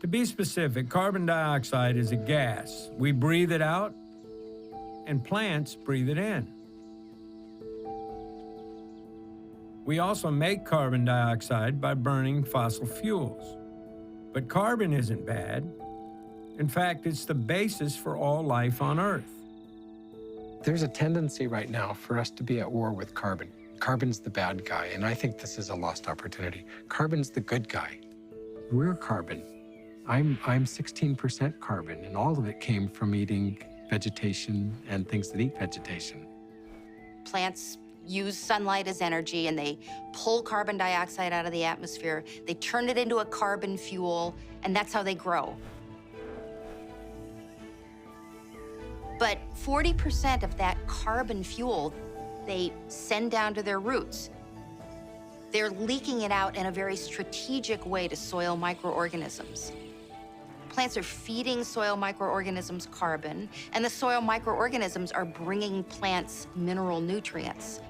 To be specific, carbon dioxide is a gas. We breathe it out, and plants breathe it in. We also make carbon dioxide by burning fossil fuels. But carbon isn't bad. In fact, it's the basis for all life on Earth. There's a tendency right now for us to be at war with carbon. Carbon's the bad guy, and I think this is a lost opportunity. Carbon's the good guy. We're carbon. I'm 16% carbon, and all of it came from eating vegetation and things that eat vegetation. Plants use sunlight as energy, and they pull carbon dioxide out of the atmosphere. They turn it into a carbon fuel, and that's how they grow. But 40% of that carbon fuel, they send down to their roots. They're leaking it out in a very strategic way to soil microorganisms. Plants are feeding soil microorganisms carbon, and the soil microorganisms are bringing plants mineral nutrients.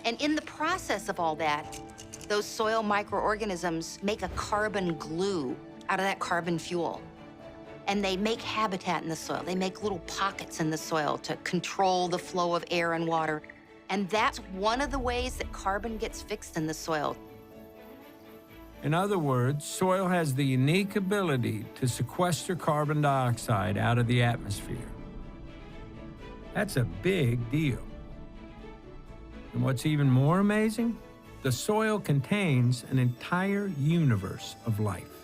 And in the process of all that, those soil microorganisms make a carbon glue out of that carbon fuel. And they make habitat in the soil. They make little pockets in the soil to control the flow of air and water. And that's one of the ways that carbon gets fixed in the soil. In other words, soil has the unique ability to sequester carbon dioxide out of the atmosphere. That's a big deal. And what's even more amazing? The soil contains an entire universe of life.